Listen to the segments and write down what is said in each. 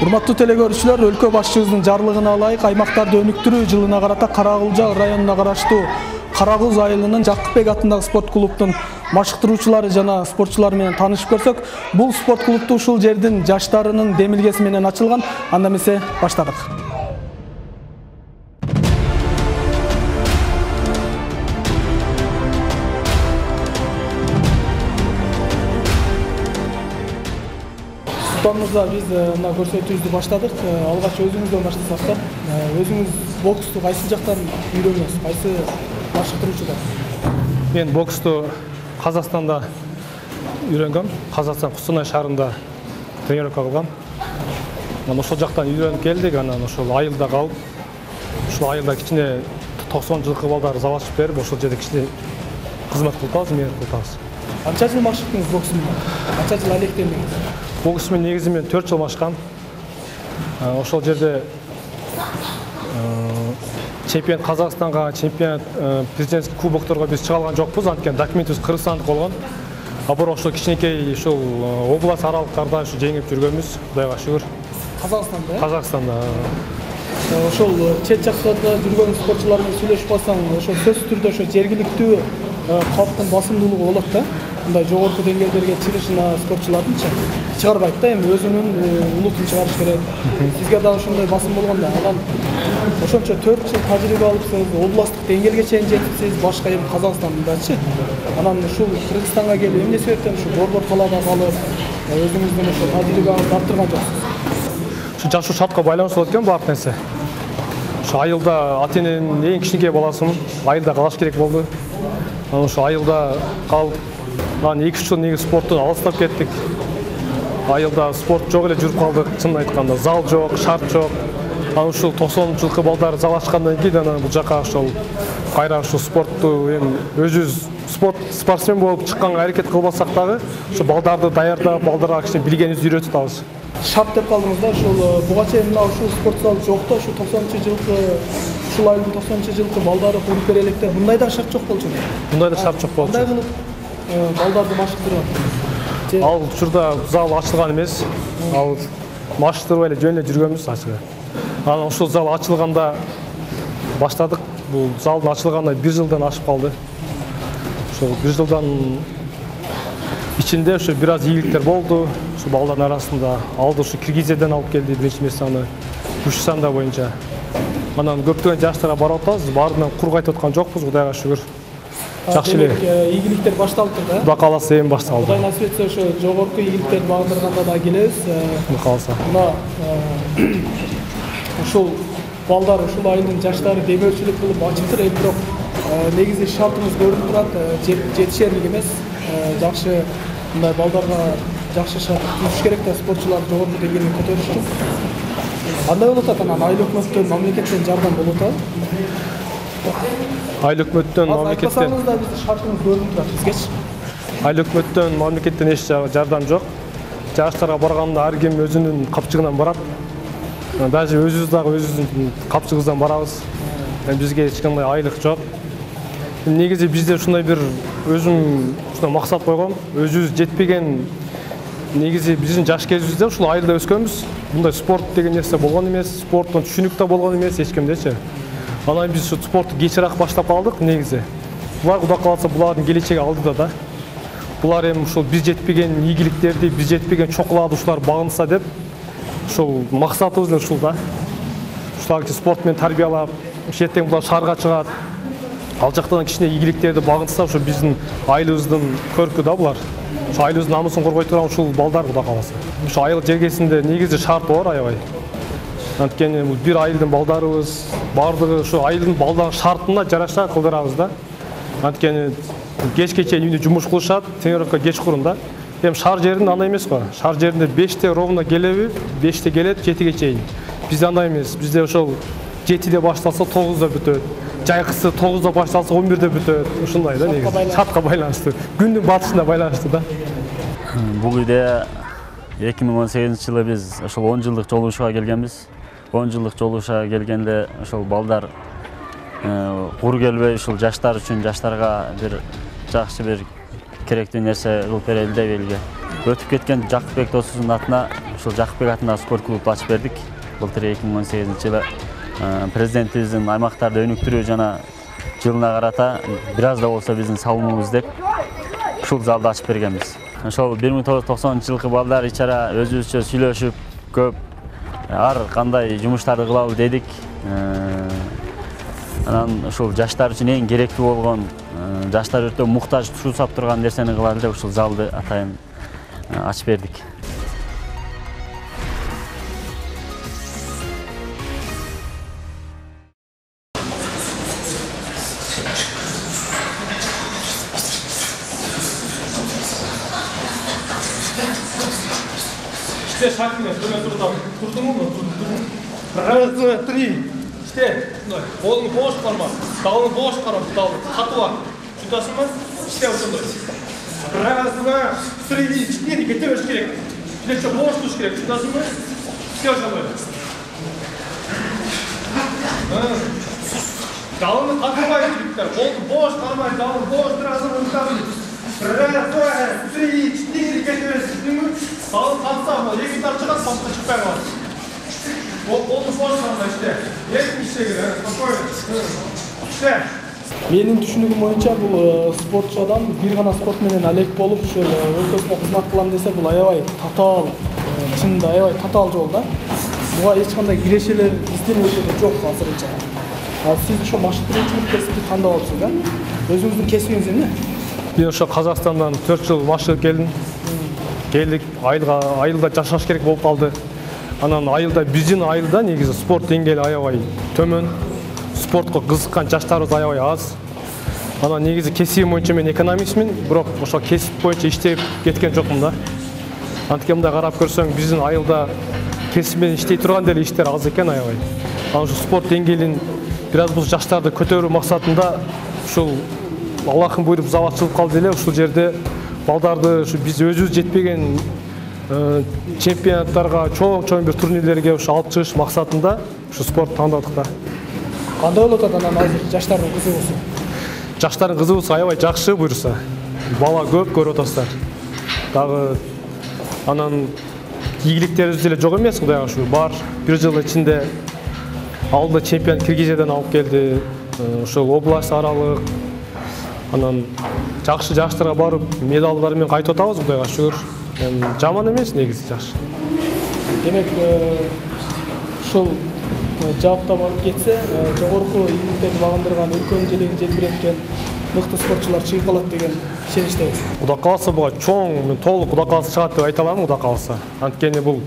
Урматтуу телекөрүүчүлөр, өлкө башчыбыздын жарлыгына ылайык аймактарды өнүктүрүү жылына карата Кара-Кулжа районуна караштуу Кара-Куз айылынын Жакыпбек атындагы спорт клубдун машыктыруучулары жана спортчулары менен таанышып көрсөк, бул спорт клубду ушул жердин жаштарынын демилгеси менен ачылган. Анда эмесе баштадык. Мырза, биз мына көрсөтүүбүздү баштадык. Алгач өзүңүздөн баштасак да. Өзүңүз боксту кайсы жактан үйрөнгөнсүз? Кайсы машыктыруучудан? Мен боксту Казакстанда үйрөнгөм. Казакстан Кустанай шаарында тренировка кылгам. Мына ошол жактан үйрөнүп келдик, анан ошол айылда калып, ушул айылда кичине 90 жылкы балдар залашып берип, ошол жерде кичине кызмат кылып атабыз, мени кылып атабыз. Канча жыл машыктыңыз боксту? Канча жыл алектендиңиз? Боксмен негизи мен 4 жыл машкам. Ошол жерде чемпионат Казакстанга, чемпионат президентский кубокторго биз чыга алган жокпуз, анткени документибиз кыргызстандык болгон. А бирок ошол кичинекей ушул область аралыктарда ушу жеңип жүргөнбүз, Кудайга шүгүр. Казакстанда? Казакстанда. Ошол чет жактарда жүргөн спортчулар менен сүйлөшүп калсаң, ошол сөзсүз түрдө ошо жергиликтүү калктын басымдуулугу болот да. Мындай жогорку деңгээлдерге чыгышына спортчулардынча чыгарбайт да, эми өзүнүн улутун чыгарыш керек. Сизге да ошондой басым болгондо, анан ошончо 4 жыл тажрыйба алыпсыз, областтык деңгээлге чейин жетипсиз, башка эми Казакстандачы. Анан ушул Кыргызстанга келип, эмне себептен ушу борбор талаада калып, өзүңүздүн ошо тажрыйбаңызды арттырган жоксуз? Ушу жашоо шартка байланыштуу болот экен баардык нерсе. Ушу айылда ата-эненин эң кичинекей баласымын, айылда калыш керек болду. Анан ушу айылда калып, анан 2-3 жыл негизи спорттон алыстап кеттик. Айылда спорт жок эле жүрүп калдык, чынын айтканда, зал жок, шарт жок. Анан ушул 90 жылкы балдар залашкандан кийин анан бул жака ошол кайра ушул спортту эми өзүбүз спортсмен болуп чыкканга аракет кылбасак дагы, ушу балдарды даярдап, балдарга кичине билгенибизди үйрөтүп атабыз. Шарт деп калдыңыз да, ушул буга чейин мына ушул спорт зал жок да, ушул 90-жылкы ушул айылдын 90-жылкы балдары куруп бере электе. Мындай да шарт жок болчу. Мындай да шарт жок болчу. Кандай кылып балдарды машыктырып? Ал учурда зал ачылган эмес. Ал машыктырып эле жөн эле жүргөнбүз ачыгы. Анан ушул зал ачылганда баштадык. Бул залдын ачылганына 1 жылдан ашып калды. Ошол 1 жылдан ичинде ошо бир аз ийгиликтер болду. Ошо балдардын арасында алды ушу Киргизиядан алып келди биринчи месяны, үч санда боюнча. Анан көптөгөн жаштарга барып атабыз. Баарынан кур кайтып аткан жокпуз, Кудайга шүгүр. Жакшы эле. Ийгиликтер башталды да? Кудай кааласа эми башталды. Кудай насип этсе ошо жогорку ийгиликтерди багындырганда да келебиз. Кудай кааласа. Мына ушул балдар, ушул айылдын жаштары демөөрчүлүк кылып ачыптыр, эми бирок негизи шартыбыз көрүнүп турат, жетишерлик эмес. Жакшы мындай балдарга жакшы шарт түзүш керек да, спортчулар жогорку деңгээлге көтөрүш үчүн. Кандай болуп атат анан айыл өкмөттөн, мамлекеттен жардам болуп атабы? Айыл өкмөттөн, мамлекеттен. Айтпасаңыз да биздин шартыбыз көрүнүп турат бизгечи. Айыл өкмөттөн, мамлекеттен эч жардам жок. Жаштарга барганда ар ким өзүнүн капчыгынан барат. Даже өзүбүз дагы өзүбүздүн капчыгыбыздан барабыз. Бизге эч кандай айлык жок. Негизи бизде ушундай бир өзүм ушундай максат койгом. Өзүбүз жетпеген негизи биздин жаш кезибизде ушул айылда өскөнбүз. Мындай спорт деген нерсе болгон эмес, спорттон түшүнүк да болгон эмес эч кимдечи. Анан биз ушу спортту кечираак баштап калдык негизи. Булар Кудай кааласа булардын келечеги алдыда да. Булар эми ушул биз жетпеген ийгиликтерди, биз жетпеген чокуларды ушулар багынса деп, ушул максатыбыз эле ушул да. Ушуларды спорт менен тарбиялап, эртең булар шаарга чыгат. Ал жактан кичине ийгиликтерди багынса, ошо биздин айылыбыздын көркү да булар. Ошо айылыбыздын намысын коргой турган ушул балдар Кудай кааласа. Ошо айыл жергесинде негизи шарт бар аябай. Анткени бул бир айылдын балдарыбыз, бардыгы ошо айылдын балдардын шартына жараша кылдырабыз да. Анткени кечке чейин үйдө жумуш кылышат, тренировка кеч курун да. Эми шаар жеринде андай эмес го. Шаар жеринде 5те ровно келеби, 5те келет, 7ге чейин. Бизде андай эмес. Бизде ошол 7де башталса 9да бүтөт. Жайкысы 9да башталса 11де бүтөт. Ушундай да негизи. Шартка байланыштуу. Күндүн батышына байланыштуу да. Бул үйдө 2018-жылы биз ошол 10 жылдык жолугушууга келгенбиз. 10 жылдык жолугушууга келгенде ошол балдар кур келбей ушул жаштар үчүн жаштарга бир жакшы бир керектүү нерсе кылып берели деп элге. Өтүп кеткен Жакыпбек досубуздун атына ушул Жакыпбек атындагы спорт клубду ачып бердик. Былтыр 2018-жылы президентибиздин аймактарды өнүктүрүү жана жылына карата бир аз да болсо биздин салымыбыз деп ушул залды ачып бергенбиз. Ошол 1990-жылкы балдар ичара өзүбүзчө сүйлөшүп, көп ар кандай жумуштарды кылалы дедик. Анан ушул жаштар үчүн эң керектүү болгон, жаштар өтө муктаж сусап турган нерсени кылалы деп ушул залды атайын ачып бердик. İşte şarkıyla şöyle durdun mu? Раз, два, три. İşte kolunu boş çıkarma. Dağını boş çıkarma. Katı var. Tutasın mı? İşte ortada. Раз, два, три, четыре. Getirmesi gerek. İşte şu boş tuş gerek. Tutasın mı? İşte ortada. Dağını katırmayın çocuklar. Kolunu boş çıkarmayın. Dağını boş durasın. Раз, два, три, четыре. Getirmesi. Dağını katsa ama iki tar çıkar, patla çıkmaya var. Kolunu boş çıkarma işte. Yetmiş şey girer. İşte. Менин түшүнүгүм боюнча бул спортчу адам бир гана спорт менен алек болуп ошол өлкөсүнө кызмат кылам десе бул аябай татаал, чынында аябай татаал жол да. Буга эч кандай кирешелер изденүүсү жок азырынча. Сиз ошо машыктыруучулук кесипти тандап алыпсыз да? Өзүңүздүн кесибиңиз эмне? Мен ошо Казакстандан 4 жыл машыгып келдим. Келдик, айылда жашаш керек болуп калды. Анан айылда биздин айылда негизи спорт деңгээли аябай төмөн. Спортко кызыккан жаштарыбыз аябай аз. Анан негизи кесибим боюнча мен экономистмин, бирок ошо кесип боюнча иштеп кеткен жокмун да. Антип мындай карап көрсөң биздин айылда кесип менен иштей турган деле иштер аз экен аябай. Анан ушу спорт деңгээлин бир аз бул жаштарды көтөрүү максатында ушул Аллахын буйруп заводчылып калды эле ушул жерде балдарды ушу биз өзүбүз жетпеген чемпионаттарга, чоң бир турнирлерге ушу алып чыгыш максатында ушу спорт тандадык да. Кандай болуп атат анан азыр жаштардын кызыгуусу? Жаштардын кызыгуусу аябай жакшы буюрса. Бала көп көрүп атасыздар. Дагы анан ийгиликтерибиз деле жок эмес, Кудайга шүгүр. Бар, бир жыл ичинде алдыда чемпион Киргизиядан алып келди. Ошол область аралык. Анан жакшы жаштарга барып медалдар менен кайтып атабыз, Кудайга шүгүр. Жаман эмес негизи жакшы. Демек, ушул жаапта барып кетсе, жогорку ийгиликтерди багындырган, өлкөнүн желегин желбиреткен мыкты спортчулар чыгып калат деген ишеничтебиз. Кудай кааласа буга чоң, мен толук Кудай кааласа чыгат деп айта алам, Кудай кааласа. Анткени бул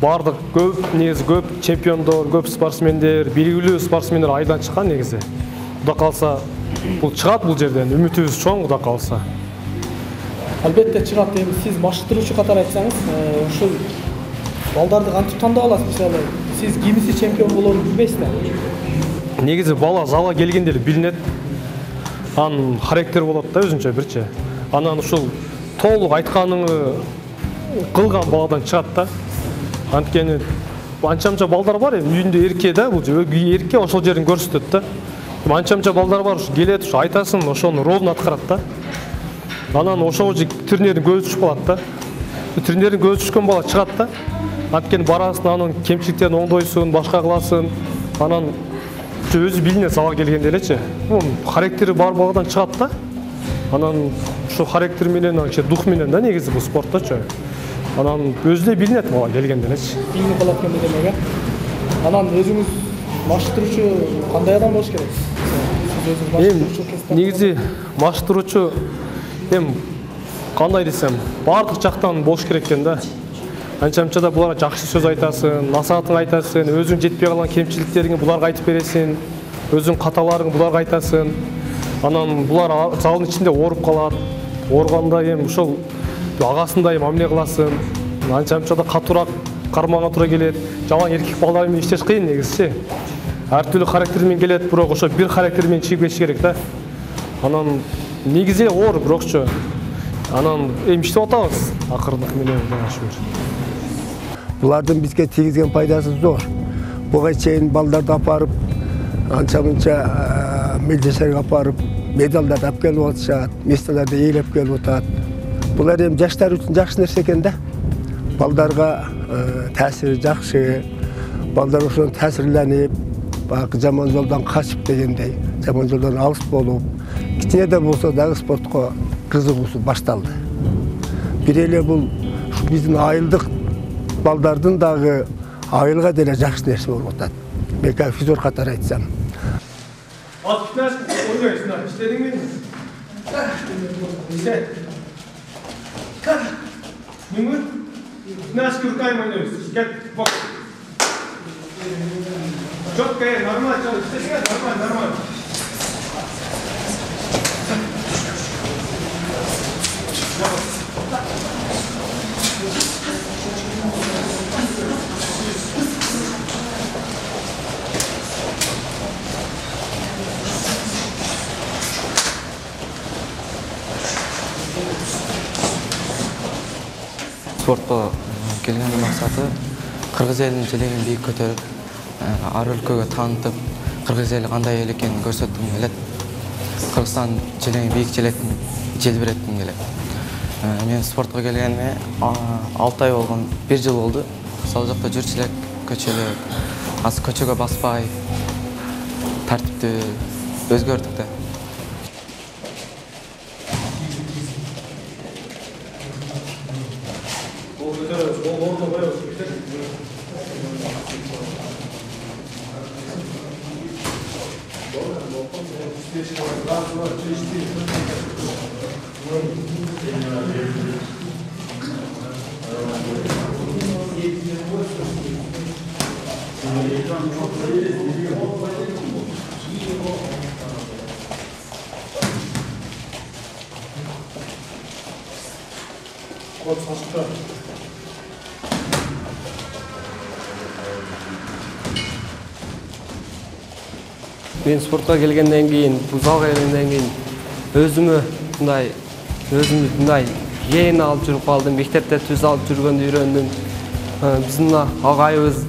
бардык көп чемпиондор, көп спортсмендер, белгилүү спортсмендер айдан чыккан негизи. Кудай кааласа бул чыгат бул жерден, үмүтүбүз чоң, Кудай кааласа. Албетте чыгат. Эми сиз машыктыруучу катары айтсаңыз, ушул балдарды кантип тандап аласыз? Мисалы, сиз кимиси чемпион болоорун билбейсиз да? Негизи бала зала келгенде эле билинет. Анын характери болот да өзүнчө бирчи. Анан ушул толук айтканыңы кылган баладан чыгат да. Анткени анча-мынча балдар бар, үйүндө эрке да, бул эрке ошол жерин көрсөтөт да. Анча-мынча балдар бар, ушу келет, ушу айтасын, ошону ровно аткарат да. Анан ошол тренердин көзү түшүп калат да. Тренердин көзү түшкөн бала чыгат да. Анткени барасын, анын кемчиликтерин оңдойсун, башка кыласың. Анан өзү билинет зала келгенде элечи. Характери бар баладан чыгат да. Анан ушу характер менен, дух менен да негизи бул спортточу. Анан өзү эле билинет бала келгенде элечи. Билинип калат экен демек, Анан өзүңүз машыктыруучу кандай адам болуш керек? Сиз өзүңүз машыктыруучу негизи машыктыруучу кандай десем, бардык жактан болуш керек экен да. Анча-мынча да буларга жакшы сөз айтасың, насаатың айтасың, өзүң жетпей калган кемчиликтериңи буларга айтып бересиң, өзүң каталарың буларга айтасың. Анан булар залдын ичинде ооруп калат. Оорганда ошол агасындай мамиле кыласың. Анча-мынча да катуураак кармаганга туура келет. Жаман эркек балдар менен иштеш кыйын негизи. Ар түрдүү характер менен келет, бирок ошо бир характер менен чыгып кетиш керек да. Анан негизи оор бирокчу. Анан иштеп атабыз акырындык менен шүгүр. Булардын бизге тийгизген пайдасы зор. Буга чейин балдарды апарып, анча-мынча медреселерге апарып, медалдарды алып келип атышат, месталарды ээлеп келип атат. Булар эми жаштар үчүн жакшы нерсе экен да. Балдарга тәсири жакшы. Балдар ошон тәсирленип, баягы жаман жолдон качып дегендей, жаман жолдон алыс болуп, кичине да болсо дагы спортко кызыгуусу башталды. Бир эле бул биздин айылдык балдардын дагы айылга деле жакшы нерсе болуп атат. Мен физор катары айтсам. Atlar oynuyorsun abi. İstediğin mi? İşte. Mümür. Nasıl kürkayım oynuyoruz? Gel bak. Çok gayet normal çalış. İstediğin normal. Спортқа келген мақсаты Қырғыз елін желегін биік көтеріп, ар өлкөгө таанытып, Қырғыз елі кандай эл экенин көрсөткүм келет. Кыргызстан желегин биік желбиретким келет. Мен спортқа келгениме 6 ай болгон, 1 жыл болду. Ал жакта жүрчү элек, көчөлүк, азыр көчөгө баспай, тартипти өзгөртүк да. Мен спортқа келгенден кейін, бұл залға келгенден кейін өзімді мындай жейін алып жүріп қалдым. Мектепте түз алып жүргенді үйрендім. Біздің ағайыбыз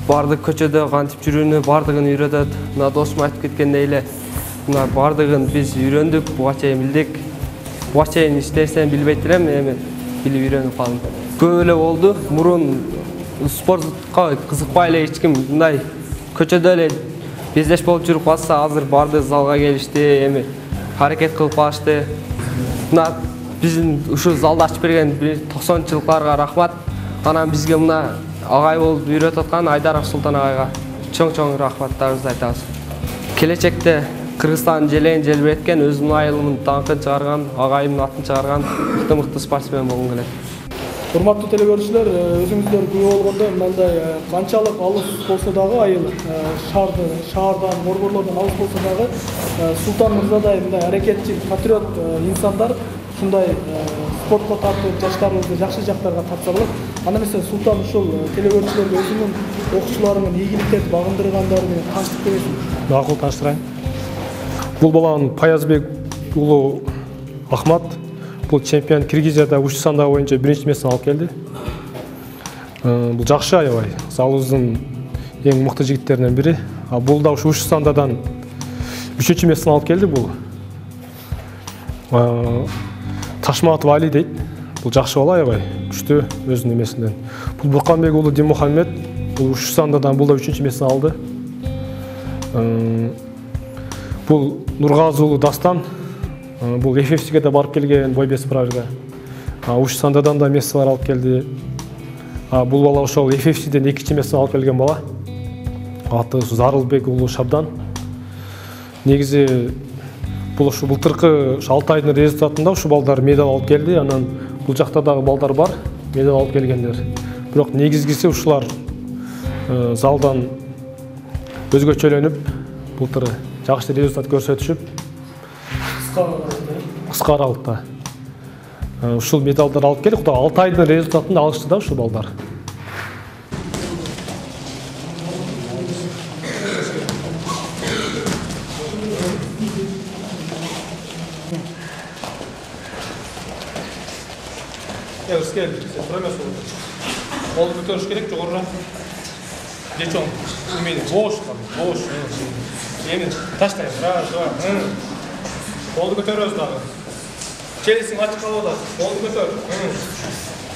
барды көчөдө кантип жүрүүнү бардыгын үйрөтөт. Мына досум айтып кеткендей эле, мына бардыгын биз үйрөндүк, буга чейин билдик. Буга чейин иштесем билбейт элем, эми билип үйрөнүп калдым. Көп эле болду. Мурун спортко кызыкпай эле эч ким мындай көчөдө эле бездеш болуп жүрүп калса, азыр барды залга келишти, эми аракет кылып калышты. Мына биздин ушул залды ачып берген 90-жылыктарга рахмат. Анан бизге мына агай болуп үйрөтүп аткан Айдаров Султан агайга чоң рахматтарыбызды айтабыз. Келечекте Кыргызстан желегин желбиреткен, өзүмдүн айылымдын даңкын чыгарган, агайымдын атын чыгарган мыкты спортсмен болгум келет. Урматтуу телекөрүүчүлөр, өзүңүздөр күбө болгондой мындай канчалык алыс болсо дагы айыл шаардан, борборлордон алыс болсо дагы Султан мырзадай мындай аракетчил, патриот инсандар ушундай спортко тартып, жаштарыбызды жакшы жактарга тартса болот. Анда эмесе Султан ушул телекөрүүчүлөргө өзүнүн окуучуларынын ийгиликтерди багындыргандары менен кантип көрөсүң? Макул таштырайын. Бул баланын Паязбек уулу Ахмат, бул чемпион Киргизияда уч санда боюнча биринчи месин алып келди. Бул жакшы аябай. Залыбыздын эң мыкты жигиттеринен бири. Бул да уч сандадан 3-чү месин алып келди бул. Ташматов Али дейт. Бул жакшы бала аябай, күчтүү өзүнүн эмесинен. Бул Бурканбек уулу Димухаммед, бул 3 сандадан бул да 3-чү месин алды. Бул Нургазы уулу Дастан, бул FFC'ге да барып келген бойбес пражда. 3 сандадан да мессалар алып келди. Бул бала ошол FFC'ден 2-чи месин алып келген бала. Аты Зарылбек уулу Шабдан. Негизи бул ушу былтыркы 6 айдын результатында ушу балдар медаль алып келди. Анан бул жакта дагы балдар бар, медаль алып келгендер. Бирок негизгиси ушулар залдан өзгөчөлөнүп, былтыр жакшы результат көрсөтүшүп, кыска аралыкта ушул медалдар алып келди. Кудай 6 айдын результатында алышты да ушул балдар. Gel, sen duramıyorsun. Kolu götürüş gerek, jogorura. Geç oğlum. Ümeydi, boş kalın, boş. Yemin, taşlayın, rahat, rahat. Kolu götürüyoruz daha. Çelisin, açık kalı olar. Kolu götür.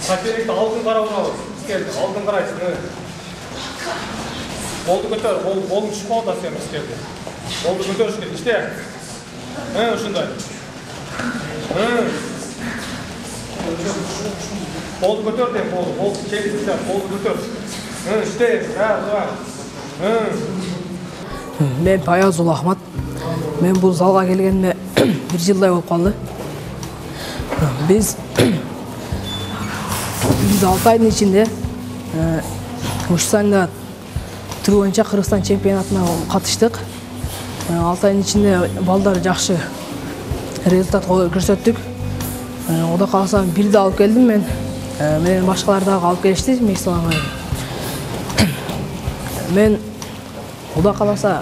Sakiyelikte altın kara vuralım. келді. Алдын қарайсың. Қолды көтер, қолың шықпау да сен келді. Қолды көтер ішке, іште. Ушундай. Қолды көтер дейм, қолды келді, қолды көтер. İşte, Мен Баязул Ахмат. Мен бұл залға келгеніме 1 жылдай болып қалды. Біз 6 айдың ішінде Ушсанда тігі бойынша Қырғызстан чемпионатына қатыштық. 6 айдың ішінде балдар жақсы результат көрсеттік. Ода қаласам 1-ді алып келдім мен. Мен башқалардағы алып келішті, Мексаланға. Мен Ода қаласа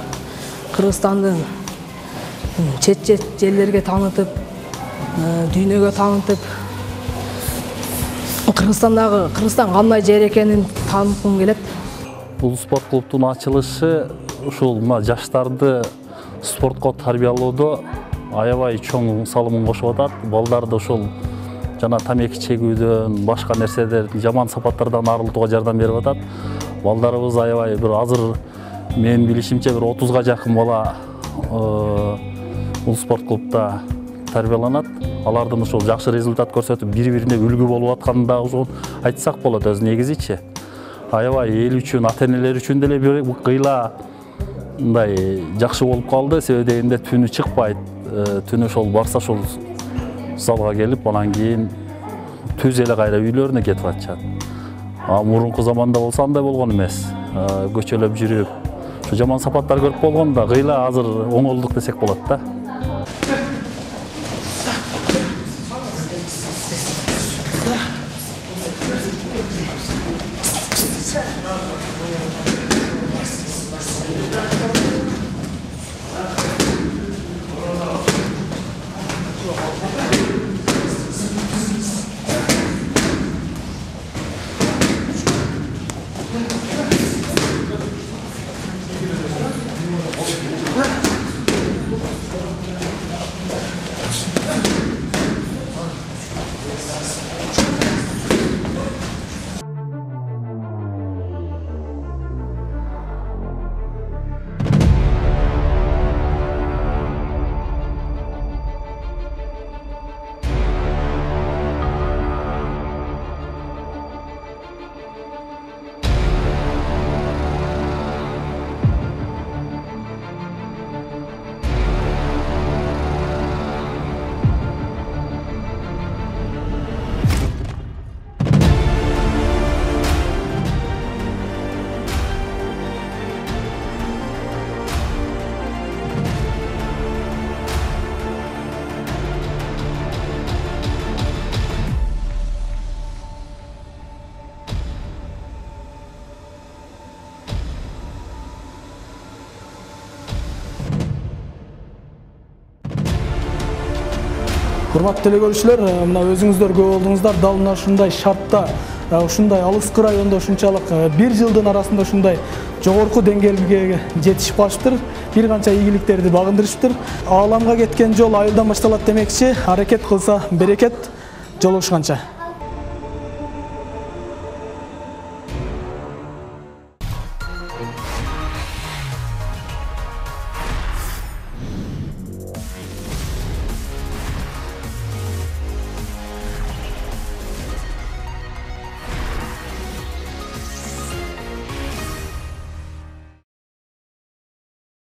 Қырғызстандың чет жерлерге танытып, дүйнөгө танытып, Қырғызстан қандай жер екенін танытқым келет. Бұл спорт клубтың ачылышы ушул жаштарды спортко тарбиялоодо аябай чоң салымын кошуп атат. Балдарды ушул жана тамеки чегүүдөн, башка нерселерден, жаман сапаттардан арылтууга жардам берип атат. Балдарыбыз аябай бир азыр мен билишимче бир 30га жакын бала бул спорт клубта тарбияланат. Алардын ушул жакшы результат көрсөтүп, бири-бирине үлгү болуп атканын да айтсак болот өз негизичи. Аябай эл үчүн, ата-энелер үчүн деле бир кыйла мындай жакшы болуп калды. Себеби дегенде түнү чыкпайт. Түнү ошол барса ошол залга келип, анан кийин түз эле кайра үйлөрүнө кетип атышат. Мурунку заманда болсо андай болгон эмес. Көчөлөп жүрүп, жаман сапаттар көрүп болгондо кыйла азыр оңолдук десек болот да. Урматтуу телекөрүүчүлөр, мына өзүңүздөр көп болдуңуздар. Дал мына ушундай шартта, ушундай алыскы райондо ушунчалык 1 жылдын арасында ушундай жогорку деңгээлге жетишип калыштыр. Бир канча ийгиликтерди багындырышыптыр. Ааламга кеткен жол айылдан башталат демекчи. Аракет кылса берекет. Жолугушканча.